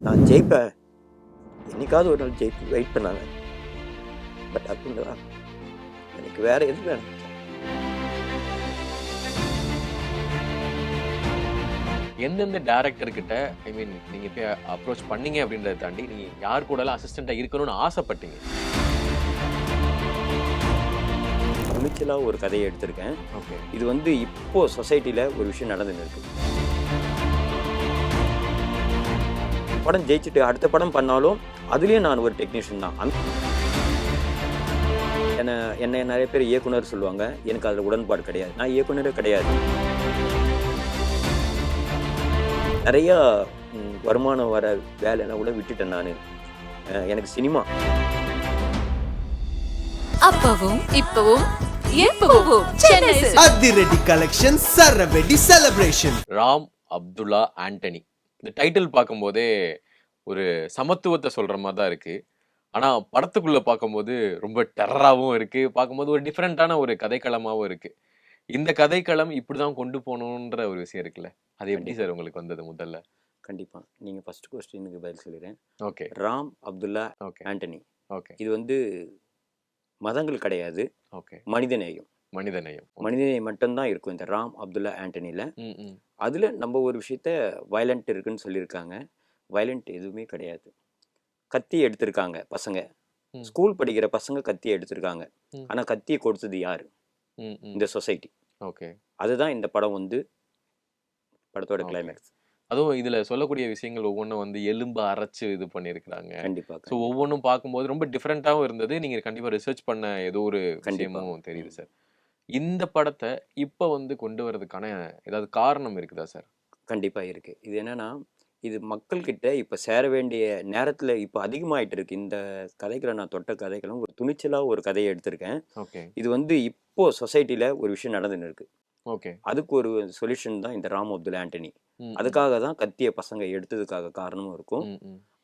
நான் ஜெயிப்பேன், என்னைக்காவது ஒரு நாள் ஜெயிப்பேன், வெயிட் பண்ணாங்க. பட் அப்படின்னா எனக்கு வேற எது வேணும். எந்தெந்த டேரக்டர் கிட்ட ஐ மீன் நீங்க போய் அப்ரோச் பண்ணீங்க அப்படின்றத தாண்டி நீங்க யார் கூடலாம் அசிஸ்டண்டா இருக்கணும்னு ஆசைப்பட்டீங்க? துணிச்சலா ஒரு கதையை எடுத்திருக்கேன். ஓகே. இது வந்து இப்போ சொசைட்டில ஒரு விஷயம் நடந்துன்னு இருக்கு. படம் ஜெயிச்சுட்டு அடுத்த படம் பண்ணாலும் அதுலயும் நான் ஒரு டெக்னீஷியன் தான். என்ன நிறைய பேர் இயக்குனர் சொல்லுவாங்க, எனக்கு அதில் உடன்பாடு கிடையாது. நான் இயக்குனரே கிடையாது. நிறையா வருமானம் வர வேலையெல்லாம் கூட விட்டுட்டேன் நான். எனக்கு சினிமா அப்பவும் இப்பவும் எப்பவும் சென்னை அதிரடி கலெக்ஷன் சரவெடி செலிப்ரேஷன். ராம் அப்துல்லா ஆண்டனி, இந்த டைட்டில் பார்க்கும்போதே ஒரு சமத்துவத்தை சொல்ற மாதிரி தான் இருக்கு. ஆனா படத்துக்குள்ள பார்க்கும்போது ரொம்ப டெரராகவும் இருக்கு, பார்க்கும்போது ஒரு டிஃப்ரெண்டான ஒரு கதைக்களமாகவும் இருக்கு. இந்த கதைக்களம் இப்படிதான் கொண்டு போகணுன்ற ஒரு விஷயம் இருக்குல்ல, அது எப்படி சார் உங்களுக்கு வந்தது முதல்ல? கண்டிப்பா. நீங்க ஃபர்ஸ்ட் கொஸ்டினுக்கு பதில் சொல்லிடுறேன். Okay. Ram Abdulla okay. Antony, okay. இது வந்து மதங்கள் கிடையாது, ஓகே. மனிதநேயம். மனிதநேயம். மனிதநேயம் மட்டும்தான் இருக்கும் இந்த ராம் அப்துல்லா ஆண்டனியில். அதில் நம்ம ஒரு விஷயத்த வயலண்ட் இருக்குன்னு சொல்லியிருக்காங்க. வயலண்ட் எதுவுமே கிடையாது. கத்தி எடுத்திருக்காங்க பசங்க, ஸ்கூல் படிக்கிற பசங்க கத்தியை எடுத்திருக்காங்க. ஆனால் கத்தியை கொடுத்தது யார்? இந்த சொசைட்டி. ஓகே. அதுதான் இந்த படம் வந்து படத்தோட கிளைமேக்ஸ். அதுவும் இதுல சொல்லக்கூடிய விஷயங்கள் ஒவ்வொன்றும் வந்து எலும்பு அரைச்சு இது பண்ணியிருக்கிறாங்க. கண்டிப்பா. ஸோ ஒவ்வொன்றும் பார்க்கும்போது ரொம்ப டிஃப்ரெண்ட்டாகவும் இருந்தது. நீங்க கண்டிப்பா ரிசர்ச் பண்ண ஏதோ ஒரு விஷயமும் தெரியுது சார். இந்த படத்தை இப்போ வந்து கொண்டு வரதுக்கான ஏதாவது காரணம் இருக்குதா சார்? கண்டிப்பா இருக்கு. இது என்னன்னா, இது மக்கள்கிட்ட இப்போ சேர வேண்டிய நேரத்தில் இப்போ அதிகமாயிட்டு இருக்கு. இந்த கதைகளை நான் தொட்ட கதைகளும் ஒரு துணிச்சலாக ஒரு கதையை எடுத்திருக்கேன். ஓகே. இது வந்து இப்போ சொசைட்டியில் ஒரு விஷயம் நடந்துன்னு இருக்கு. ஓகே. அதுக்கு ஒரு சொல்யூஷன் தான் இந்த ராம் அப்துல்லா ஆண்டனி. அதுக்காக தான் கத்திய பசங்க எடுத்ததுக்காக காரணமும் இருக்கும்.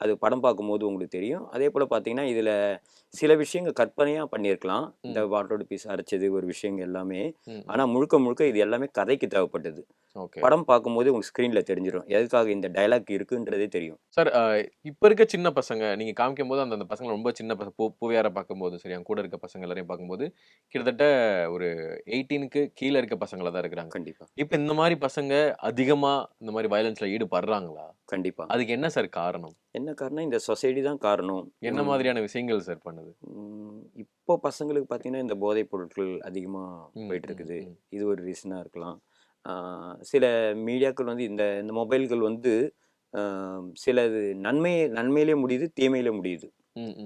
அது படம் பார்க்கும்போது உங்களுக்கு தெரியும். அதே போல் பார்த்தீங்கன்னா இதில் சில விஷயங்கள் கற்பனையாக பண்ணியிருக்கலாம். இந்த வாட்டரோட பீஸ் அரைச்சது ஒரு விஷயங்கள் எல்லாமே. ஆனால் முழுக்க முழுக்க இது எல்லாமே கதைக்கு தேவைப்பட்டது. படம் பார்க்கும்போது உங்களுக்கு ஸ்க்ரீனில் தெரிஞ்சிடும் எதுக்காக இந்த டைலாக் இருக்குன்றதே தெரியும். சார் இப்போ இருக்க சின்ன பசங்க நீங்கள் காமிக்கும் போது அந்த பசங்க ரொம்ப சின்ன பசங்க பூவையார பார்க்கும்போது சரி, அவங்க கூட இருக்க பசங்க எல்லாரையும் பார்க்கும்போது கிட்டத்தட்ட ஒரு 18க்கு கீழே இருக்க பசங்கள தான் இருக்கிறாங்க. கண்டிப்பாக. இப்போ இந்த மாதிரி பசங்க அதிகமாக இந்த மாதிரி வயலன்ஸில் ஈடுபடுறாங்களா? கண்டிப்பாக. அதுக்கு என்ன சார் காரணம்? என்ன காரணம்? இந்த சொசைட்டி தான் காரணம். என்ன மாதிரியான விஷயங்கள் சார் பண்ணுது? இப்போ பசங்களுக்கு பார்த்தீங்கன்னா இந்த போதைப் பொருட்கள் அதிகமாக போயிட்டு இருக்குது. இது ஒரு ரீசனாக இருக்கலாம். சில மீடியாக்கள் வந்து இந்த இந்த மொபைல்கள் வந்து சிலது நன்மையிலே முடியுது, தீமையிலே முடியுது.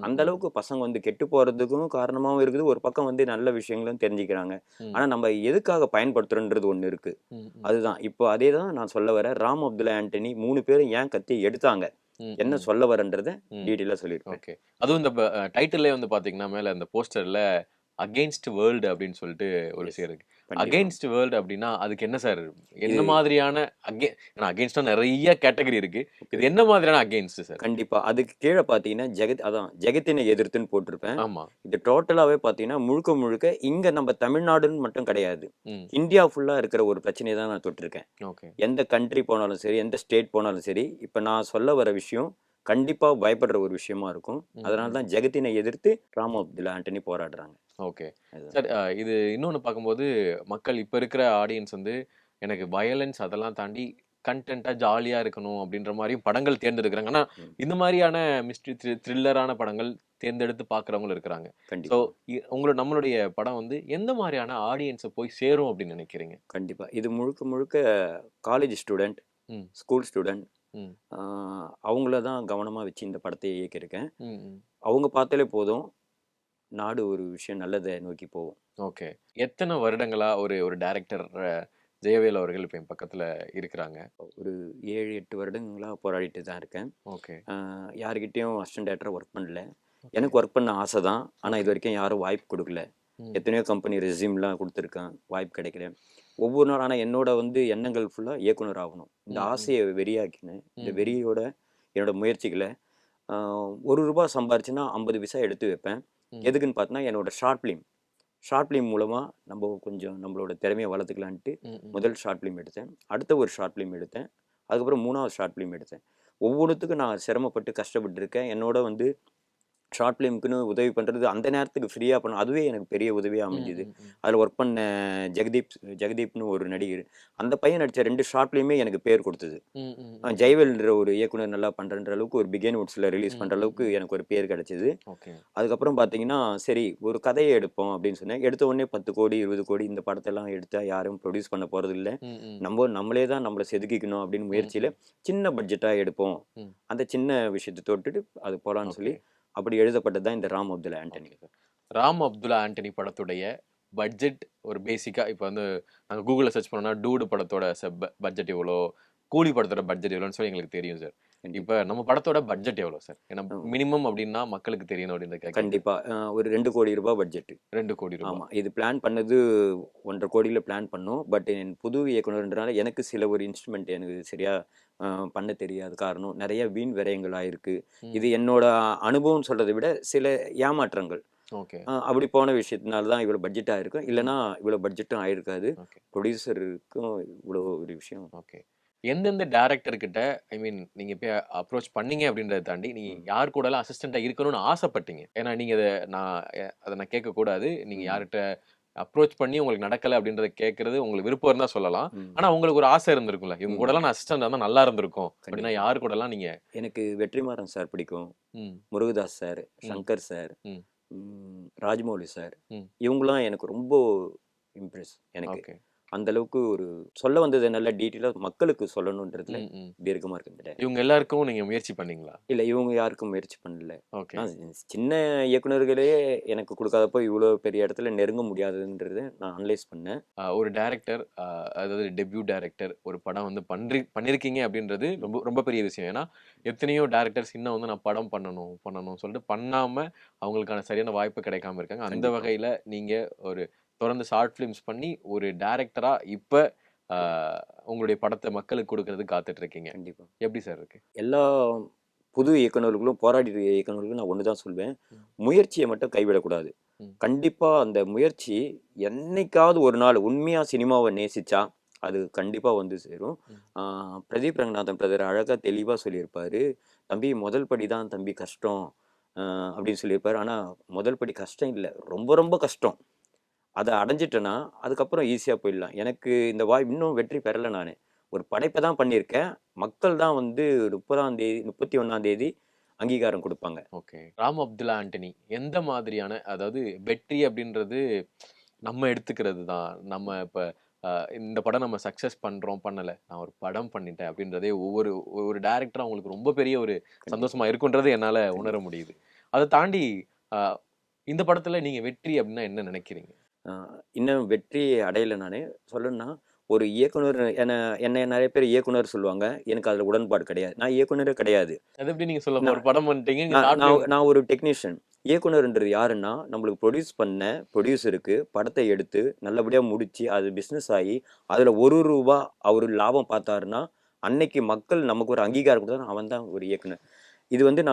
அந்த அளவுக்கு பசங்க வந்து கெட்டு போகிறதுக்கும் காரணமாகவும் இருக்குது. ஒரு பக்கம் வந்து நல்ல விஷயங்களும் தெரிஞ்சுக்கிறாங்க. ஆனால் நம்ம எதுக்காக பயன்படுத்துகிறோன்றது ஒன்று இருக்குது. அதுதான் இப்போ அதே தான் நான் சொல்ல வரேன். ராம் அப்துல்லா ஆண்டனி 3 பேரும் ஏன் கத்தியை எடுத்தாங்க, என்ன சொல்ல வரன்றதை டீட்டெயிலாக சொல்லியிருக்கேன். ஓகே. அதுவும் இந்த டைட்டிலே வந்து பார்த்தீங்கன்னா மேலே அந்த போஸ்டரில் அகெயின்ஸ்ட் வேர்ல்டு அப்படின்னு சொல்லிட்டு ஒரு விஷயம் இருக்கு. அகெயின்ஸ்ட் வேர்ல்டு அப்படின்னா அதுக்கு என்ன சார்? என்ன மாதிரியான அகெயின்ஸ்டா நிறைய கேட்டகரி இருக்கு. இது என்ன மாதிரியான அகெயின்ஸ்ட் சார்? கண்டிப்பா. அதுக்கு கீழே பார்த்தீங்கன்னா ஜெகத்தினை எதிர்த்துன்னு போட்டிருப்பேன். ஆமா. இது டோட்டலாவே பார்த்தீங்கன்னா முழுக்க முழுக்க இங்க நம்ம தமிழ்நாடுன்னு மட்டும் கிடையாது, இந்தியா ஃபுல்லா இருக்கிற ஒரு பிரச்சனையை தான் நான் தொட்டிருக்கேன். ஓகே. எந்த கண்ட்ரி போனாலும் சரி, எந்த ஸ்டேட் போனாலும் சரி, இப்போ நான் சொல்ல வர விஷயம் கண்டிப்பா பயப்படுற ஒரு விஷயமா இருக்கும். அதனால தான் ஜெகத்தினை எதிர்த்து ராம் அப்துல்லா ஆண்டனி போராடுறாங்க. Okay sir. இது இன்னொன்று பார்க்கும்போது மக்கள் இப்போ இருக்கிற ஆடியன்ஸ் வந்து எனக்கு வயலன்ஸ் அதெல்லாம் தாண்டி கண்டென்ட்டாக ஜாலியாக இருக்கணும் அப்படின்ற மாதிரியும் படங்கள் தேர்ந்தெடுக்கிறாங்க. ஆனால் இந்த மாதிரியான மிஸ்ட்ரி த்ரில்லரான படங்கள் தேர்ந்தெடுத்து பார்க்குறவங்களும் இருக்கிறாங்க. ஸோ நம்மளுடைய படம் வந்து எந்த மாதிரியான ஆடியன்ஸை போய் சேரும் அப்படின்னு நினைக்கிறீங்க? கண்டிப்பாக இது முழுக்க முழுக்க காலேஜ் ஸ்டூடெண்ட், ஸ்கூல் ஸ்டூடெண்ட், அவங்கள தான் கவனமாக வச்சு இந்த படத்தை இயக்கியிருக்கேன். அவங்க பார்த்தாலே போதும், நாடு ஒரு விஷயம் நல்லதை நோக்கி போகும். ஓகே. எத்தனை வருடங்களா ஒரு டைரக்டர் ஜெயவேல் அவர்கள் இப்போ என் பக்கத்தில் இருக்கிறாங்க? ஒரு 7-8 வருடங்களாக போராடிட்டு தான் இருக்கேன். ஓகே. யாருக்கிட்டையும் அசிஸ்டன்ட் டைரக்டராக ஒர்க் பண்ணல. எனக்கு ஒர்க் பண்ண ஆசை தான், ஆனால் இது வரைக்கும் யாரும் வாய்ப்பு கொடுக்கல. எத்தனையோ கம்பெனி ரெஸ்யூம்லாம் கொடுத்துருக்கேன், வாய்ப்பு கிடைக்கல. ஒவ்வொரு நாள் ஆனால் என்னோட வந்து எண்ணங்கள் ஃபுல்லாக இயக்குனர் ஆகணும். இந்த ஆசையை வெறியாக்கினேன். இந்த வெறியோட என்னோட முயற்சிகளை ₹1 சம்பாரிச்சுன்னா 50 பைசா எடுத்து வைப்பேன். எதுக்குன்னு பார்த்தோன்னா என்னோட ஷார்ட் ஃபிலிம் மூலமாக நம்ம கொஞ்சம் நம்மளோட திறமையை வளர்த்துக்கலான்ட்டு முதல் ஷார்ட் ஃபிலிம் எடுத்தேன். அடுத்த ஒரு ஷார்ட் ஃபிலிம் எடுத்தேன். அதுக்கப்புறம் 3வது ஷார்ட் ஃபிலிம் எடுத்தேன். ஒவ்வொன்றுத்துக்கும் நான் சிரமப்பட்டு கஷ்டப்பட்டுருக்கேன். என்னோட வந்து ஷார்ட் ஃபிலிமுக்குன்னு உதவி பண்ணுறது அந்த நேரத்துக்கு ஃப்ரீயாக பண்ண அதுவே எனக்கு பெரிய உதவியாக ம், அமைஞ்சுது. ம், ம். அதில் ஒர்க் பண்ண ஜெகதீப்னு ஒரு நடிகர். அந்த பையன் நடித்த 2 ஷார்ட் ஃபிலிமே எனக்கு பேர் கொடுத்தது. ம், ம், ம். ஜெயவேல்ன்ற ஒரு இயக்குனர் நல்லா பண்ணுறன்ற அளவுக்கு ஒரு பிகின் வுட்ஸில் ரிலீஸ் ம், பண்ணுற ம், அளவுக்கு ம். எனக்கு ஒரு பேர் கிடச்சிது. ஓகே. அதுக்கப்புறம் பார்த்தீங்கன்னா, சரி ஒரு கதையை எடுப்போம் அப்படின்னு சொன்னேன். எடுத்த உடனே 10 கோடி, 20 கோடி இந்த படத்தெல்லாம் எடுத்தா யாரும் ப்ரொடியூஸ் பண்ண போறதில்ல. ம், ம். நம்மளே தான் நம்மள செதுக்கிக்கணும் அப்படின்னு ம், முயற்சியில ம். சின்ன பட்ஜெட்டா எடுப்போம். ம். அந்த சின்ன விஷயத்த தொட்டுட்டு அது போலான்னு ஓகே. சொல்லி அப்படி எழுதப்பட்டது தான் இந்த ராம் அப்துல்லா ஆண்டனி. Okay sir. ராம் அப்துல்லா ஆண்டனி படத்துடைய பட்ஜெட் ஒரு பேசிக்கா இப்ப வந்து நாங்க Googleல சர்ச் பண்ணோம்னா, டூடு படத்தோட பட்ஜெட் எவ்வளோ? கூலி படத்தோட பட்ஜெட் எவ்வளோன்னு சொல்லி எங்களுக்கு தெரியும் சார். இப்ப கண்டிப்பா. நம்ம படத்தோட பட்ஜெட் எவ்வளோ சார்? ஏன்னா ம். மினிமம் அப்டின்னா மக்களுக்கு தெரியணும் அப்டின்றதுக்காக கேட்கிறேன். கண்டிப்பா. ஒரு 2 கோடி ரூபாய் பட்ஜெட். 2 கோடி ரூபாய். ஆமா. இது பிளான் பண்ணது 1.5 கோடியில பிளான் பண்ணோம். பட் என் புது இயக்குனர்ன்றனால எனக்கு சில ஒரு இன்ஸ்ட்ருமெண்ட் எனக்கு சரியா பண்ண தெரியாத காரணம் நெறைய வீண் விரயங்கள் ஆயிருக்கு. இது ம். என்னோட அனுபவம் சொல்றத விட சில ஏமாற்றங்கள். ஓகே. அப்படி போன விஷயத்தினால தான் இவ்வளோ பட்ஜெட் ஆயிருக்கும். ம். இல்லன்னா இவ்வளோ பட்ஜெட்டும் ஆயிருக்காது. ஓகே. ப்ரொடியூசருக்கும் இவ்வளோ ஒரு விஷயம். ஓகே. எந்தெந்த டைரக்டர் கிட்ட ஐ மீன் நீங்க போய் அப்ரோச் பண்ணீங்க அப்படின்றத தாண்டி, நீங்க ம். யார் கூடலாம் அசிஸ்டன்ட்டா இருக்கணும்னு ஆசைப்பட்டீங்க? ஏன்னா நீங்க அத நான் கேட்கக்கூடாது. நீங்க ம். யார்ட்ட அப்ரோச் பண்ணி உங்களுக்கு நடக்கல அப்படின்றத கேட்கறது உங்களுக்கு விருப்பம் இருந்தா சொல்லலாம். ம். ஆனா உங்களுக்கு ஒரு ஆசை இருந்திருக்கும்ல. இவங்க ம். கூடலாம் நான் அசிஸ்டன்ட்டா இருந்தா நல்லா இருந்திருக்கும். அப்படின்னா கண்டிப்பா. யார் கூடலாம் நீங்க எனக்கு வெற்றிமாறன் சார் பிடிக்கும். ம். முருகதாஸ் சார், ம். சங்கர் சார், ம். ராஜமௌலி சார். ம். இவங்கலாம் எனக்கு ரொம்ப இம்ப்ரெஸ் எனக்கு. ஓகே. அந்த அளவுக்கு ஒரு சொல்ல வந்தத நல்லா டீட்டெயிலா மக்களுக்கு சொல்லணுன்றதுல ம். ம். தீர்க்கமா இருக்கு இந்த டைரக்டர். இவங்க எல்லாருக்கும் நீங்க முயற்சி பண்ணீங்களா? இல்ல இவங்க யாருக்கும் முயற்சி பண்ணல. ஓகே. நான் சின்ன இயக்குனர்களே எனக்கு குடுக்காதப்போ இவ்வளோ பெரிய இடத்துல நெருங்க முடியாதுன்றத நான் அனலைஸ் பண்ணேன். ஒரு டைரக்டர் அதாவது டெபியூ டைரக்டர் ஒரு படம் வந்து பண்ணியிருக்கீங்க அப்படின்றது ரொம்ப ரொம்ப பெரிய விஷயம். ஏன்னா எத்தனையோ டைரக்டர்ஸ் இன்னும் வந்து நான் படம் பண்ணணும்னு சொல்லிட்டு பண்ணாம அவங்களுக்கான சரியான வாய்ப்பு கிடைக்காம இருக்காங்க. அந்த கண்டிப்பா. வகையில நீங்க ஒரு தொடர்ந்து ஷார்ட் ஃபிலிம்ஸ் பண்ணி ஒரு டைரக்டரா இப்ப உங்களுடைய படத்தை மக்களுக்கு கொடுக்கறதுக்கு காத்துட்டு இருக்கீங்க. கண்டிப்பா. எப்படி சார் இருக்கு? எல்லா புது இயக்குனர்களும் போராடிட்டு இயக்குனர்களுக்கும் நான் ஒண்ணு தான் சொல்வேன். ம். முயற்சிய மட்டும் கைவிடக்கூடாது. ம். கண்டிப்பா அந்த முயற்சி என்னைக்காவது ஒரு நாள் உண்மையா சினிமாவ நேசிச்சா, அது கண்டிப்பா வந்து சேரும். ம். பிரதீப் ரங்கநாதன் பிரதர் அழகா தெளிவா சொல்லியிருப்பாரு. "தம்பி முதல் படி தான் தம்பி கஷ்டம்." அ அப்படின்னு சொல்லியிருப்பாரு. ஆனா முதல் படி கஷ்டம் இல்ல. ரொம்ப ரொம்ப கஷ்டம். அத அடைஞ்சிட்டேன்னா, அதுக்கப்புறம் ஈஸியா போயிடலாம். எனக்கு இந்த இன்னும் வெற்றி பெறல நானு. ஒரு படைப்ப தான் பண்ணியிருக்கேன். மக்கள் தான் வந்து 31ஆம் தேதி அங்கீகாரம் குடுப்பாங்க. ஓகே. ராம் அப்துல்லா ஆண்டனி எந்த மாதிரியான அதாவது வெற்றி அப்படின்றது நம்ம எடுத்துக்கிறது தான். நம்ம இப்ப அ இந்த படம் நம்ம சக்சஸ் பண்றோம், பண்ணல. நான் ஒரு படம் பண்ணிட்டேன் அப்படின்றதே ஒவ்வொரு ஒரு டைரக்டரா அவங்களுக்கு ரொம்ப பெரிய ஒரு கண்டிப்பா, சந்தோஷமா இருக்குன்றத என்னால உணர கண்டிப்பா. முடியுது. அத தாண்டி அ இந்த படத்துல நீங்க வெற்றி அப்படின்னா என்ன நினைக்கிறீங்க? அ இன்னும் வெற்றி அடையல நானு. சொல்லணும்னா, ஒரு இயக்குனர் என்ன நெறைய பேர் இயக்குனர் சொல்லுவாங்க. எனக்கு அதுல உடன்பாடு கிடையாது. நான் இயக்குனரே கிடையாது. அது எப்படி நீங்க சொல்லலாம்? நான் ஒரு படம் பண்ணிட்டீங்க, நீங்க நான் ஷார்ட் நான் ஃபிலிம் நான் ஒரு டெக்னீஷியன். இயக்குனர்ன்றது யாருன்னா, நம்மளுக்கு ப்ரொடியூஸ் பண்ண ப்ரொடியூசருக்கு படத்த எடுத்து நல்லபடியா முடிச்சு, அது பிசினஸ் ஆயி, அதுல ரூ. 1 அவரு லாபம் பார்த்தாருன்னா, அன்னைக்கு மக்கள் நமக்கு ஒரு அங்கீகாரம் குடுத்தா அவன் தான் ஒரு இயக்குனர். இது வந்து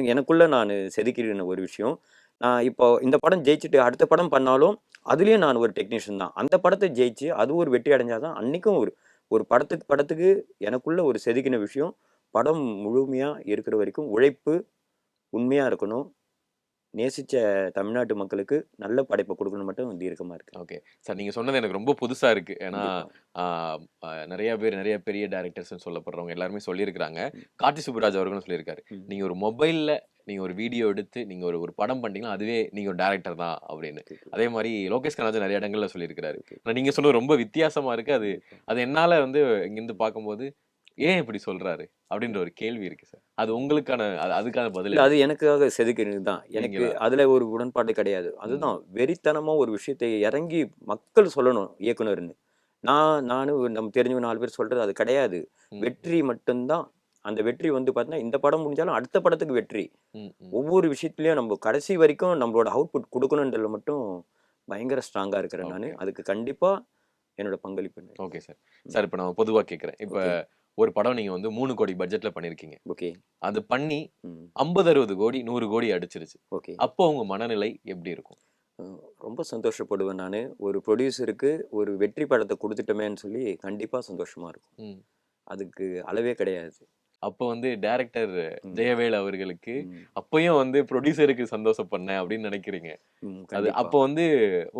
எனக்குள்ள நானு செதுக்கின ஒரு விஷயம். நான் இப்போ இந்த படம் ஜெயிச்சுட்டு அடுத்த படம் பண்ணாலும், அதுலயும் நான் ஒரு டெக்னீஷியன் தான். அந்த படத்த ஜெயிச்சு, அது ஒரு வெற்றி அடைஞ்சா தான் அன்னைக்கும் ஒரு ஒரு படத்துக்கு படத்துக்கு எனக்குள்ள ஒரு செதுக்கின விஷயம், படம் முழுமையா இருக்கிற வரைக்கும் உழைப்பு உண்மையா இருக்கணும். நேசிச்ச தமிழ்நாட்டு மக்களுக்கு நல்ல படைப்ப குடுக்கணும்னு மட்டும் தீர்க்கமா இருக்கு. ஓகே. சார் நீங்க சொன்னது எனக்கு ரொம்ப புதுசா இருக்கு. ஏன்னா, கண்டிப்பா. ஆ நெறைய பேர் நெறைய பெரிய டைரக்டர்ஸ்ன்னு சொல்லப்படுறவங்க எல்லாருமே சொல்லியிருக்கிறாங்க. ம். கார்த்தி சுப்புராஜ் அவர்களும் சொல்லியிருக்காரு. ம். நீங்க ஒரு மொபைல்ல நீங்க ஒரு வீடியோ எடுத்து நீங்க ஒரு ஒரு படம் பண்ணீங்கன்னா, அதுவே நீங்க ஒரு டைரக்டர் தான் அப்படின்னு. Okay, okay. அதே மாரி லோகேஷ் கனகராஜ் நெறைய இடங்கள்ல சொல்லியிருக்கிறாரு. ஓகே. ஆனா நீங்க சொன்னது ரொம்ப வித்தியாசமா இருக்கு. கண்டிப்பா. அது என்னால வந்து இங்கிருந்து பார்க்கும்போது, ஏன் இப்படி சொல்றாரு? அப்படின்ற ஒரு கேள்வி இருக்கு சார். அது உங்களுக்கான அதுக்கான பதில் இல்ல என்ன? அது எனக்காக செதுக்கினது தான். எனக்கு நீங்களா? அதுல ஒரு உடன்பாடு கிடையாது. ம். அதுதான் வெறித்தனமா ஒரு விஷயத்தை இறங்கி மக்கள் சொல்லணும் இயக்குனர்ன்னு. நானும் நம்ம தெரிஞ்சவங்க 4 பேர் சொல்றது அது கிடையாது. ம். வெற்றி மட்டும் தான். அந்த வெற்றி வந்து பார்த்தீங்கன்னா, இந்த படம் முடிஞ்சாலும் அடுத்த படத்துக்கு வெற்றி. ம். ம். ஒவ்வொரு விஷயத்துலயும் நம்ம கடைசி வரைக்கும் நம்மளோட அவுட்புட் குடுக்கணுன்றதுல மட்டும் பயங்கர ஸ்ட்ராங்கா இருக்கிறேன் நானு. ஓகே. அதுக்கு கண்டிப்பா என்னோட பங்களிப்பு ஓகே சார். ம். சார் இப்ப நான் பொதுவா கேட்கிறேன். இப்ப ஓகே. ஒரு படம் நீங்க வந்து 3 கோடி பட்ஜெட்ல பண்ணியிருக்கீங்க. ஓகே. அது பண்ணி ம். 50, 60 கோடி, 100 கோடி அடிச்சிருச்சு. ஓகே. அப்போ உங்க மனநிலை எப்படி இருக்கும்? அ ரொம்ப சந்தோஷப்படுவேன் நானு. ஒரு ப்ரொடியூசருக்கு ஒரு வெற்றி படத்த குடுத்துட்டோமேன்னு சொல்லி கண்டிப்பா சந்தோஷமா இருக்கும். ம். அதுக்கு அளவே கிடையாது. அப்போ வந்து டைரக்டர் ம். ஜெயவேல் அவர்களுக்கு ம். அப்பயும் வந்து ப்ரொடியூசருக்கு சந்தோஷம் பண்ணேன் அப்படின்னு நினைக்கிறீங்க. அது கண்டிப்பா. அப்போ வந்து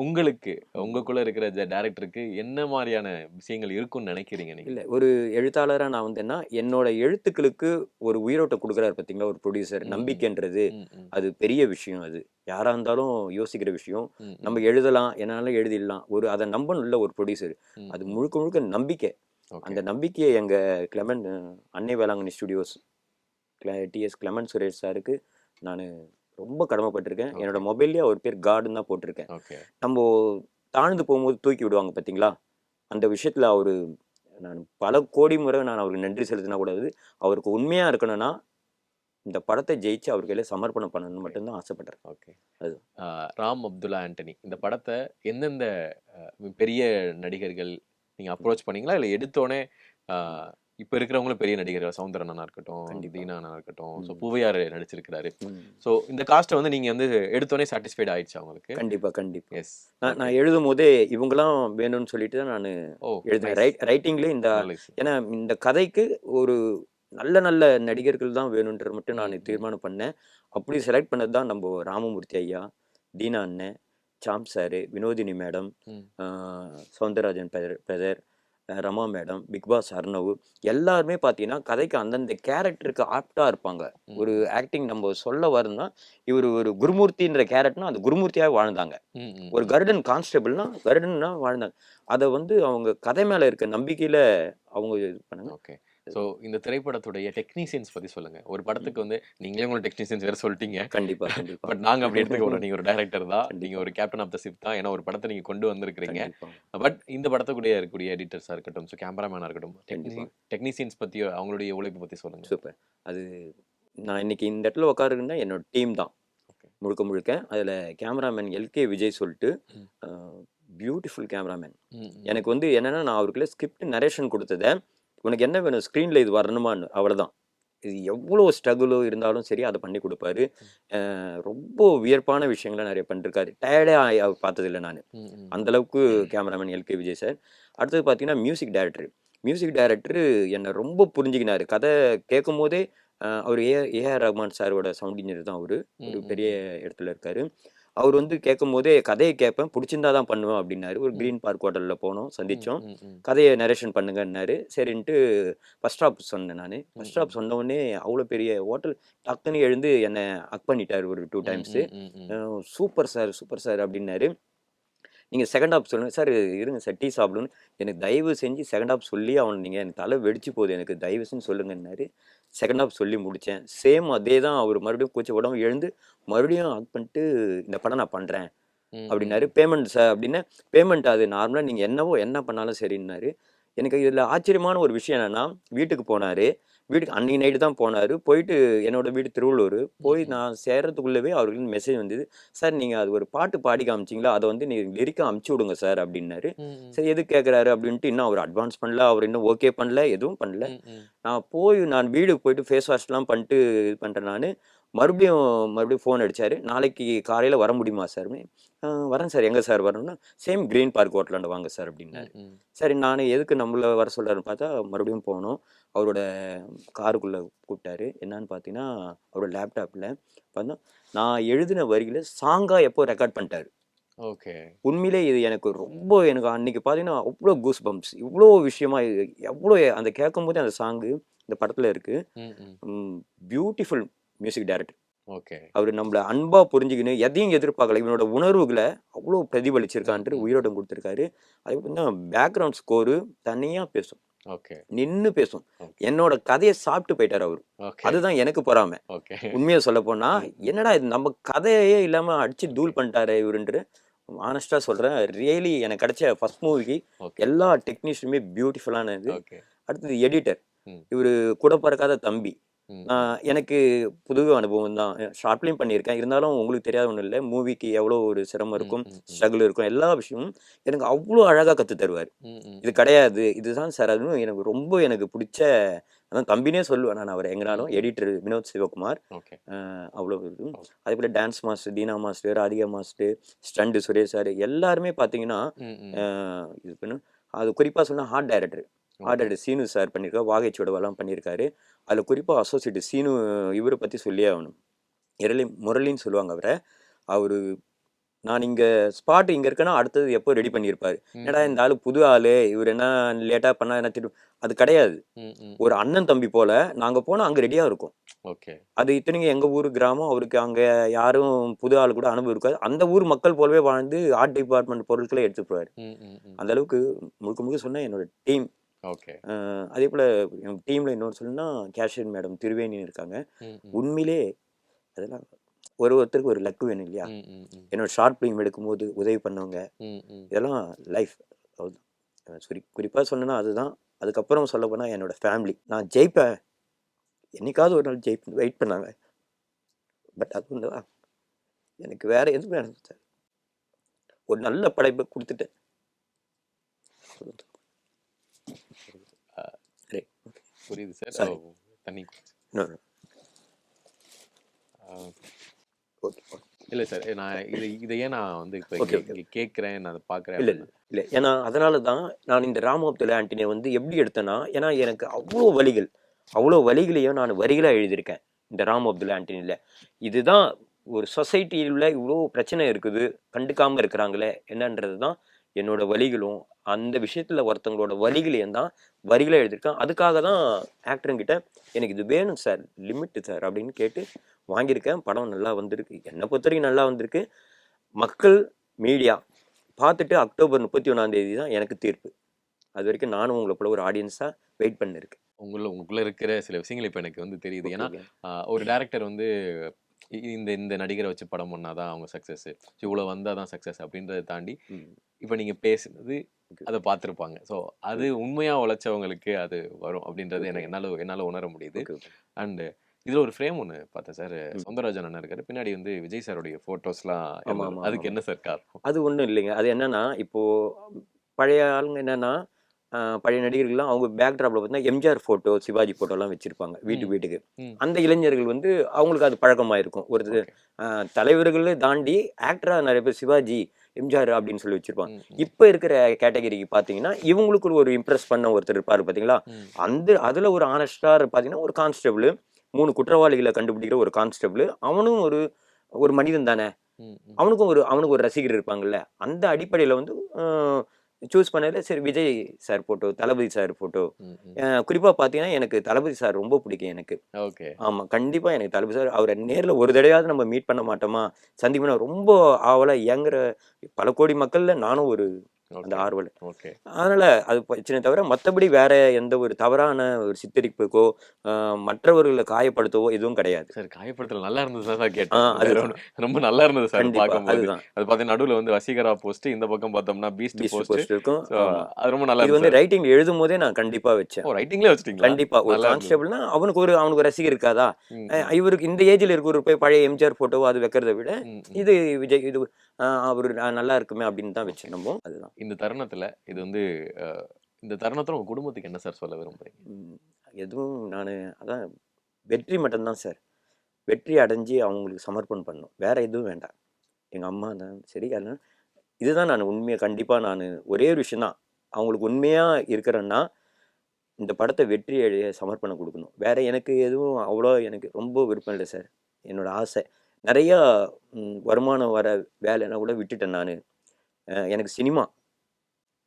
உங்களுக்கு உங்களுக்குள்ள இருக்கிற டைரக்டருக்கு என்ன மாதிரியான விஷயங்கள் இருக்கும்னு நினைக்கிறீங்க நீங்க? இல்ல ஒரு எழுத்தாளரா நான் வந்தேன்னா, என்னோட எழுத்துக்களுக்கு ஒரு உயிரோட்டம் குடுக்குறாரு பார்த்தீங்களா, ஒரு ப்ரொடியூசர். ம், ம், நம்பிக்கைன்றது ம், ம், அது பெரிய விஷயம் அது. யாரா இருந்தாலும் யோசிக்கிற விஷயம். ம், நம்ம ம், எழுதலாம், என்னாலும் எழுதிடலாம். அத நம்பணும்ல ஒரு ப்ரொடியூசர். ம், அது ம். முழுக்க முழுக்க நம்பிக்கை. ஓகே. அந்த நம்பிக்கைய எங்க கிளெமெண்ட் அன்னை வேளாங்கண்ணி ஸ்டுடியோஸ் டிஎஸ் கிளெமெண்ட் சுரேஷ் சாருக்கு நானு ரொம்ப கடமைப்பட்டிருக்கேன். என்னோட ஓகே. மொபைல்லயே அவர் பேர் காடுன்னு தான் போட்டிருக்கேன். ஓகே. நம்போ தாழ்ந்து போகும்போது தூக்கி விடுவாங்க பார்த்தீங்களா? அந்த விஷயத்துல நான் பல கோடி முறை நான் அவருக்கு நன்றி செலுத்தினா கூட அவருக்கு உண்மையா இருக்கணும்னா, இந்த படத்த ஜெயிச்சு அவர் கையில சமர்ப்பணம் பண்ணணும்னு ஓகே. மட்டும் தான் ஆசைப்படுறேன். ஓகே. அது. ராம் அப்துல்லா ஆண்டனி இந்த படத்த எந்தெந்த பெரிய நடிகர்கள் நீங்க அப்ரோச் பண்ணீங்களா? இல்ல எடுத்தோனே அ இப்ப இருக்கிறவங்களும் பெரிய நடிகர்கள் சௌந்தரன் அண்ணனா இருக்கட்டும், கண்டிப்பா. தீனா அண்ணா இருக்கட்டும், ஸோ ம். பூவையார் நடிச்சிருக்கிறாரு. ம். ஸோ இந்த காஸ்ட்ட வந்து நீங்க வந்து எடுத்தோனே சாட்டிஸ்ஃபைட் ஆயிடுச்சா உங்களுக்கு? கண்டிப்பா, கண்டிப்பா. எஸ். நான் ஓகே. நான் எழுதும்போதே இவங்கலாம் வேணும்னு சொல்லிட்டு தான் நானு ஓ! எழுதினேன். நைஸ். ரைட்டிங்லயே நல்ல விஷயம். ஏன்னா இந்த கதைக்கு ஒரு நல்ல நல்ல நடிகர்கள் தான் வேணும்ன்றது மட்டும் ம், நான் ம், தீர்மானம் பண்ணேன். அப்படி செலக்ட் பண்ணது தான் நம்ப ராமமூர்த்தி ஐயா, தீனா அண்ணன், சாம் சாரு, வினோதினி மேடம், ம், ஆ Soundararajan brother, Rama madam, Bigg Boss Arnav எல்லாருமே பார்த்தீங்கன்னா, கதைக்கு அந்தந்த கேரக்டருக்கு ஆப்ட்டா இருப்பாங்க. ம், ஒரு ம், ஆக்டிங் நம்ம சொல்ல வரணும்னா, இவரு ஒரு குருமூர்த்தின்ற கேரக்டர்னா, அந்த குருமூர்த்தியாவே வாழ்ந்தாங்க. ம், ம், ஒரு ம். கருடன் கான்ஸ்டபிள்னா, கருடன்னா வாழ்ந்தாங்க. அத அவங்க கதை மேல இருக்க நம்பிக்கையில அவங்க இது பண்ணாங்க. ஓகே. ஸோ இந்த திரைப்படத்துடைய டெக்னீசியன்ஸ் பத்தி சொல்லுங்க. ஒரு படத்துக்கு ம். வந்து நீங்களே உங்களோட டெக்னீசியன்ஸ் வேற சொல்ட்டீங்க. கண்டிப்பா, கண்டிப்பா. பட் நாங்க அப்படி எடுத்துக்க மாட்டோம். நீங்க ஒரு டைரக்டர் தான். நீங்க கண்டிப்பா, ஒரு கேப்டன் ஆஃப் த ஷிப் தான். ஏன்னா ஒரு படத்த நீங்க கொண்டு வந்திருக்கிறீங்க. கண்டிப்பா, பட் இந்த படத்துக்குடைய இருக்கக்கூடிய எடிட்டர்ஸா இருக்கட்டும், ஸோ கேமராமேனா இருக்கட்டும், கண்டிப்பா. டெக்னீசியன்ஸ் பத்தி அவங்களுடைய உழைப்பு பத்தி சொல்லுங்க. சூப்பர். அது நான் இன்னைக்கு இந்த இடத்துல உட்காருறேன்னா, என்னோட டீம் தான். ஓகே. முழுக்க முழுக்க. அதுல கேமராமேன் எல்கே விஜய் சொல்ட்டு, ம். A beautiful cameraman. ம், ம், எனக்கு என்னன்னா, நான் அவருக்குள்ள ஸ்கிரிப்ட் நரேஷன் குடுத்தத, "உனக்கு என்ன வேணும்? ஸ்க்ரீன்ல இது வரணுமான்னு." அவ்வளதான். இது எவ்வளோ ஸ்ட்ரகுலோ இருந்தாலும் சரி, அத பண்ணி குடுப்பாரு. ரொம்ப வியர்ப்பான விஷயங்கள நெறைய பண்ணிருக்காரு. டயர்டே அவர் பார்த்ததில்ல நானு. ம், ம், அந்த அளவுக்கு கேமராமேன் எல்கே விஜய் சார். அடுத்தது பார்த்தீங்கன்னா, மியூசிக் டைரக்டர். மியூசிக் டைரக்டர் என்ன ரொம்ப புரிஞ்சுக்கினாரு. கதை கேட்கும்போதே அவரு ஏஆர் ரகுமான் சாரோட சவுண்ட் இன்ஜினியர் தான் அவரு. ம், ஒரு ம், பெரிய ம், இடத்துல இருக்காரு. அவரு கேட்கும்போதே கதைய கேட்பேன். புடிச்சிருந்தா தான் பண்ணுவேன் அப்டின்னாரு. ஒரு ம், கிரீன் பார்க் ஹோட்டல்ல போனோம், ம், சந்திச்சோம். ம், ம், கதைய நரேஷன் பண்ணுங்கன்னாரு. சரின்ட்டு ஃபர்ஸ்ட் ஹாஃப் சொன்னேன் நானு. ம், ஃபர்ஸ்ட் ஹாஃப் சொன்ன உடனே அவ்ளோ பெரிய ஹோட்டல் டக்குன்னு எழுந்து என்ன ஹக் பண்ணிட்டாரு ஒரு 2 ம், டைம்ஸு. ம், ம், ம். "சூப்பர் சார், சூப்பர் சார்" அப்டின்னாரு. நீங்க செகண்ட் ஹாஃப் சொல்லுங்க. சார் இருங்க சார் டீ சாப்பிடணும்னு. எனக்கு தயவு செஞ்சு செகண்ட் ஹாஃப் சொல்லியே ஆகணும் நீங்க. எனக்கு தல வெடிச்சு போகுது எனக்கு. தயவு செஞ்சு சொல்லுங்கன்னாரு. செகண்ட் ஹாஃப் சொல்லி முடிச்சேன். சேம் அதே தான் அவரு மறுபடியும் கூச்சப்படாம எழுந்து, மறுபடியும் ஹக் பண்ணிட்டு, "இந்த படம் நான் பண்றேன்" ம், அப்படின்னாரு. ம். "பேமெண்ட் சார்" அப்படின்னேன். "பேமெண்ட் அது நார்மலா நீங்க என்ன பண்ணாலும் சரின்னாரு." எனக்கு இதுல ஆச்சரியமான ஒரு விஷயம் என்னன்னா, வீட்டுக்கு போனாரு. வீட்டுக்கு அன்னைக்கு நைட்டு தான் போனாரு. போயிட்டு என்னோட வீடு திருவள்ளூரு. ம், போய் ம். நான் சேர்றதுக்குள்ளவே அவருக்கு மெசேஜ் வந்தது. "சார் நீங்க அது ஒரு பாட்டு பாடி காமிச்சீங்களா? அத நீங்க லிரிக்கா அனுப்பிச்சு விடுங்க சார்" அப்படின்னாரு. ம், ம். சரி எதுக்கு கேட்குறாரு அப்படின்ட்டு இன்னும் அவர் அட்வான்ஸ் பண்ணல. அவர் இன்னும் ஓகே பண்ணல. எதுவும் பண்ணல. ம், ம். நான் வீடுக்கு போயிட்டு ஃபேஸ் வாஷ்லாம் பண்ணிட்டு இது பண்றேன் நானு. மறுபடியும் ஃபோன் அடிச்சாரு. "நாளைக்கு காலையில வர முடியுமா சார்ன்னு?" வரேன் சார். எங்க சார் வரணும்னா, "சேம் கிரீன் பார்க் ஹோட்டலாண்ட வாங்க சார்" ம், அப்படின்னாரு. ம். சரி நானு எதுக்கு நம்மள வர சொல்றாருன்னு பார்த்தா, மறுபடியும் போனோம். அவரோட காருக்குள்ள கூப்பிட்டாரு. என்னான்னு பார்த்தீங்கன்னா, அவரோட லேப்டாப்ல பார்த்தா, நான் எழுதின வரிகள சாங்கா எப்போ ரெக்கார்ட் பண்ணிட்டாரு. ஓகே. உண்மையிலே இது எனக்கு அன்னைக்கு பார்த்தீங்கன்னா, அவ்ளோ கூஸ் பம்ப்ஸ். இவ்ளோ விஷயமா எவ்ளோ அந்த கேட்கும்போதே அந்த சாங்கு இந்த படத்துல இருக்கு. ம், ம். ம் பியூட்டிஃபுல் மியூசிக் டைரக்டர். ஓகே. அவரு நம்மள அன்பா புரிஞ்சுக்கின்னு, எதையும் எதிர்பார்க்கல. இவனோட உணர்வுகள அவ்ளோ ம், பிரதிபலிச்சிருக்கான்ட்டு ம். உயிரோட்டம் குடுத்துருக்காரு. அதே பார்த்தீங்கன்னா, பேக்கிரவுண்ட் ஸ்கோரு தனியா பேசும். ஓகே. நின்னு பேசும். ஓகே. என்னோட கதைய சாப்பிட்டு போயிட்டாரு அவரு. ஓகே. அதுதான் எனக்கு பொறாம. ஓகே. உண்மைய சொல்லப்போனா, ம், ம். என்னடா இது நம்ம கதையே இல்லாம அடிச்சு ஓகே. தூள் பண்ணிட்டாரே இவருன்ட்டு, ஹானஸ்ட்டா சொல்றேன். ரியலி எனக்கு கிடைச்ச ஃபர்ஸ்ட் மூவிக்கு ஓகே. எல்லா டெக்னீஷியனுமே பியூட்டிஃபுல்லானது. ஓகே. அடுத்தது எடிட்டர். ம். இவரு கூட பொறக்காத தம்பி. ம், ம். எனக்கு புது அனுபவம் தான். ஷார்ட் ஃபிலிம் பண்ணியிருக்கேன். இருந்தாலும் உங்களுக்கு தெரியாத ஒண்ணும் இல்ல. மூவிக்கு எவ்வளோ ஒரு சிரமம் ம், இருக்கும், ம், ம். ஸ்ட்ரகுள் இருக்கும். எல்லா விஷயமும் எனக்கு அவ்ளோ அழகா கத்து தருவாரு. ம், ம், இது ம். கிடையாது. இதுதான் சார் அதுன்னு எனக்கு புடிச்ச அதான் தம்பினே சொல்லுவேன் நான் அவர ம், எங்கனாலும். ம். எடிட்டர் வினோத் சிவகுமார். ஓகே. அவ்வளோ இது. ஓகே. அதேபோல dance master Dheena master, Radhika master, stunt Suresh sir எல்லாருமே பார்த்தீங்கன்னா, ம், அ ம். இது அது குறிப்பா சொன்னா art director. Art Seenu sir பண்ணியிருக்காரு, வாகைச்சுடவெல்லாம் பண்ணியிருக்காரு. அதில் குறிப்பாக அசோசியேட் சீனு இவரை பற்றி சொல்லியே ஆகணும். முரளின்னு சொல்லுவாங்க அவரை. அவர் நான் இங்கே ஸ்பாட் இங்கே இருக்கேன்னா அடுத்தது எப்போ ரெடி பண்ணியிருப்பாரு. என்னடா இந்த ஆள் புது ஆள், இவர் என்ன லேட்டாக பண்ணால் என்ன திரு, அது கிடையாது. ஒரு அண்ணன் தம்பி போல நாங்கள் போனால் அங்கே ரெடியாக இருக்கும். ஓகே. அது இத்தனைக்கும் எங்கள் ஊர் கிராமம், அவருக்கு அங்கே யாரும் புது ஆள் கூட அனுபவம் இருக்காது. அந்த ஊர் மக்கள் போலவே வாழ்ந்து ஆர்ட் டிபார்ட்மெண்ட் பொருட்களை எடுத்து போவார். அந்த அளவுக்கு முழுக்க முழுக்க சொன்னால் என்னோட டீம். ஓகே. அதே போல் எங்கள் டீமில் இன்னொன்று சொல்லணும்னா கேஷியர் மேடம் திருவேணின்னு இருக்காங்க. உண்மையிலே அதெல்லாம் ஒருத்தருக்கு ஒரு லக்கு வேணும் இல்லையா? என்னோட ஷார்ட் ஃபிலிம் எடுக்கும்போது உதவி பண்ணவங்க இதெல்லாம் லைஃப். குறிப்பாக சொன்னேன்னா அதுதான். அதுக்கப்புறம் சொல்ல போனால் என்னோட ஃபேமிலி. நான் ஜெயிப்பேன், என்னைக்காவது ஒரு நாள் ஜெயிப்பேன் வெயிட் பண்ணாங்க. பட் அது வந்து எனக்கு வேற எதுவும் வேணும் சார். ஒரு நல்ல படைப்பை கொடுத்துட்டேன். புரியுது சார். தண்ணி இல்ல சார். நான் இதையே நான் வந்து இப்போ கேட்குறேன், நான் அதை பார்க்குறேன். இல்லை ஏன்னா அதனால தான் நான் இந்த ராம் அப்துல்லா ஆண்டனியை வந்து எப்படி எடுத்தேன்னா, ஏன்னா எனக்கு அவ்வளோ வழிகளையும் நான் வரிகளாக எழுதியிருக்கேன் இந்த ராம் அப்துல்லா ஆண்டனியில். இதுதான் ஒரு சொசைட்டியில் இவ்வளோ பிரச்சனை இருக்குது, கண்டுக்காமல் இருக்கிறாங்களே என்னன்றது தான் என்னோட வழிகளும் அந்த விஷயத்தில் ஒருத்தவங்களோட வழிகளையும் தான் வரிகளை எழுதியிருக்கேன். அதுக்காக தான் ஆக்டருங்கிட்ட எனக்கு இது வேணும் சார், லிமிட்டு சார் அப்படின்னு கேட்டு வாங்கியிருக்கேன். படம் நல்லா வந்திருக்கு, என்னை பொறுத்த வரைக்கும் நல்லா வந்திருக்கு. மக்கள் மீடியா பார்த்துட்டு அக்டோபர் 31 தான் எனக்கு தீர்ப்பு. அது வரைக்கும் நானும் உங்களை போல ஒரு ஆடியன்ஸாக வெயிட் பண்ணிருக்கேன். உங்களுக்குள்ள இருக்கிற சில விஷயங்கள் இப்போ எனக்கு வந்து தெரியுது. ஏன்னா ஒரு டைரக்டர் வந்து இந்த நடிகரை வச்சு படம் பண்ணாதான் அவங்க சக்ஸஸ், இவ்வளோ வந்தால் தான் சக்ஸஸ் அப்படின்றத தாண்டி இப்போ நீங்கள் பேசுனது அதை பார்த்துருப்பாங்க. ஸோ அது உண்மையாக உழைச்சவங்களுக்கு அது வரும் அப்படின்றது எனக்கு என்னால் உணர முடியுது. அண்டு இதில் ஒரு ஃப்ரேம் ஒன்று பார்த்தேன் சார், சௌந்தரராஜன் அண்ணன் இருக்காரு, பின்னாடி வந்து விஜய் சாருடைய ஃபோட்டோஸ்லாம். அதுக்கு என்ன சார் காரணம்? அது ஒன்றும் இல்லைங்க. அது என்னன்னா, இப்போது பழைய ஆளுங்க என்னன்னா, பழைய நடிகர்கள்லாம் அவங்க பேக்ட்ராப்ல பார்த்தீங்கன்னா எம்ஜிஆர் ஃபோட்டோ, சிவாஜி ஃபோட்டோலாம் வச்சுருப்பாங்க வீட்டுக்கு. அந்த இளைஞர்கள் வந்து அவங்களுக்கு அது பழக்கமாக இருக்கும். ஒரு தலைவர்களே தாண்டி ஆக்டராக நிறைய பேர் சிவாஜி, எம்ஜிஆர் அப்படின்னு சொல்லி வச்சிருப்பாங்க. இப்போ இருக்கிற கேட்டகரிக்கு பார்த்தீங்கன்னா இவங்களுக்கு ஒரு இம்ப்ரெஸ் பண்ண ஒருத்தர் இருப்பார் பார்த்தீங்களா, அதில் ஒரு ஆனஸ்டார் பார்த்தீங்கன்னா ஒரு கான்ஸ்டபிள், 3 குற்றவாளிகளை கண்டுபிடிக்கிற ஒரு கான்ஸ்டபிள், அவனும் ஒரு மனிதன் தானே, அவனுக்கு ஒரு ரசிகர் இருப்பாங்கல்ல. அந்த அடிப்படையில் வந்து சூஸ் பண்ணல. சரி விஜய் சார் போட்டோ, தளபதி சார் போட்டோ. குறிப்பாக பார்த்தீங்கன்னா எனக்கு தளபதி சார் ரொம்ப பிடிக்கும் எனக்கு. ஓகே. ஆமாம், கண்டிப்பாக எனக்கு தளபதி சார். அவரை நேரில் ஒரு தடவையாவது நம்ம மீட் பண்ண மாட்டோமா, சந்திக்கணும் ரொம்ப ஆவலாக இயங்குற பல கோடி மக்களில் நானும் ஒரு அந்த ஆர்வல். ஓகே. அதனால அது பிரச்சனை தவிர மற்றபடி வேற எந்த ஒரு தவறான ஒரு சித்தரிப்புக்கோ மற்றவர்களை காயப்படுத்தவோ எதுவும் கிடையாது சார். காயப்படுத்தல நல்லா இருந்தது தான் கேட்டேன். ரொம்ப நல்லா இருந்தது சார் பார்க்கும்போது. அது பார்த்தீங்கன்னா நடுவில் வந்து வசீகரா போஸ்ட், இந்த பக்கம் பார்த்தோம்னா பீஸ்ட் போஸ்ட் இருக்கும். அது ரொம்ப நல்லா. இது வந்து ரைட்டிங் எழுதும் போதே நான் கண்டிப்பா வச்சேன். ரைட்டிங்ல வச்சிட்டீங்க? கண்டிப்பா. ஒரு கான்ஸ்டபிள்னா அவனுக்கு ரசிகர் இருக்காதா, இவருக்கு இந்த ஏஜ்ல இருக்கிற போய் பழைய எம்ஜிஆர் போட்டோவோ அது வைக்கிறத விட இது விஜய், இது அவரு நல்லா இருக்குமே அப்படின்னு தான் வச்சிருந்தோம். அதுதான் இந்த தருணத்துல. இது வந்து இந்த தருணத்துல உங்க குடும்பத்துக்கு என்ன சார் சொல்ல விரும்புறீங்க? எதுவும் நான் அதான் வெற்றி மட்டும்தான் சார். வெற்றி அடைஞ்சு அவங்களுக்கு சமர்ப்பணம் பண்ணணும், வேற எதுவும் வேண்டாம். எங்கள் அம்மா தான் சரி. அதனால் இதுதான் நான் உண்மையாக கண்டிப்பாக நான் ஒரே ஒரு விஷயந்தான், அவங்களுக்கு உண்மையாக இருக்கிறேன்னா இந்த படத்தை வெற்றி சமர்ப்பணம் கொடுக்கணும். வேற எனக்கு எதுவும் அவ்வளோ எனக்கு ரொம்ப விருப்பம் இல்லை சார். என்னோட ஆசை நிறையா வருமானம் வர வேலைன்னா கூட விட்டுட்டேன் நான். எனக்கு சினிமா,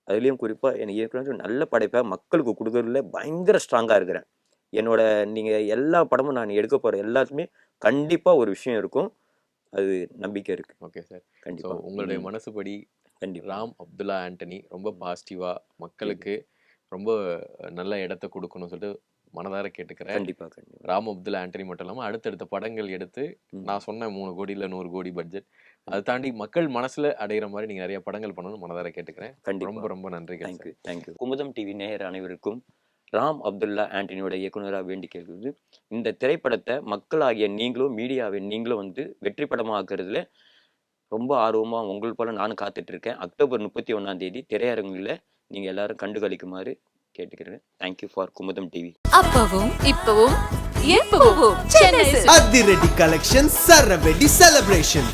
அதுலேயும் குறிப்பாக எனக்கு ஏற்கனவே நல்ல படைப்பை மக்களுக்கு கொடுக்கறதுல பயங்கர ஸ்ட்ராங்காக இருக்கிறேன். என்னோட நீங்கள் எல்லா படமும் நான் எடுக்க போகிற எல்லாத்துமே கண்டிப்பாக ஒரு விஷயம் இருக்கும், அது நம்பிக்கை இருக்குது. ஓகே சார், கண்டிப்பாக உங்களுடைய மனசுபடி கண்டிப்பாக ராம் அப்துல்லா ஆண்டனி ரொம்ப பாசிட்டிவாக மக்களுக்கு ரொம்ப நல்ல இடத்த கொடுக்கணும்னு சொல்லிட்டு மனதார கேட்டுக்கிறேன். கண்டிப்பாக. ராம் அப்துல்லா ஆண்டனி மட்டும் இல்லாமல் அடுத்தடுத்த படங்கள் எடுத்து நான் சொன்ன 3 கோடி இல்லை 100 கோடி பட்ஜெட் அதை தாண்டி மக்கள் மனசுல அடைகிற மாதிரி நீங்க நிறைய படங்கள் பண்ணணும்னு மனதார கேட்டுக்கிறேன். ரொம்ப ரொம்ப நன்றி. தேங்க்யூ. குமுதம் டிவி நேயர் அனைவருக்கும் ராம் அப்துல்லா ஆண்டனியோட இயக்குனராக வேண்டி கேட்குறது, இந்த திரைப்படத்தை மக்களாகிய நீங்களும் மீடியாவை நீங்களும் வந்து வெற்றி படமாக்குறதுல ரொம்ப ஆர்வமாக உங்கள் போல நானும் காத்துட்டு இருக்கேன். அக்டோபர் 31 திரையரங்கில் நீங்கள் எல்லாரும் கண்டுகளிக்குமாறு கேட்டுக்கிறேன். Thank you for Kumudam TV. அப்பவும் இப்பவும் எப்பவும் சென்னை அதிரடி கலெக்ஷன் சரவெடி செலிப்ரேஷன்.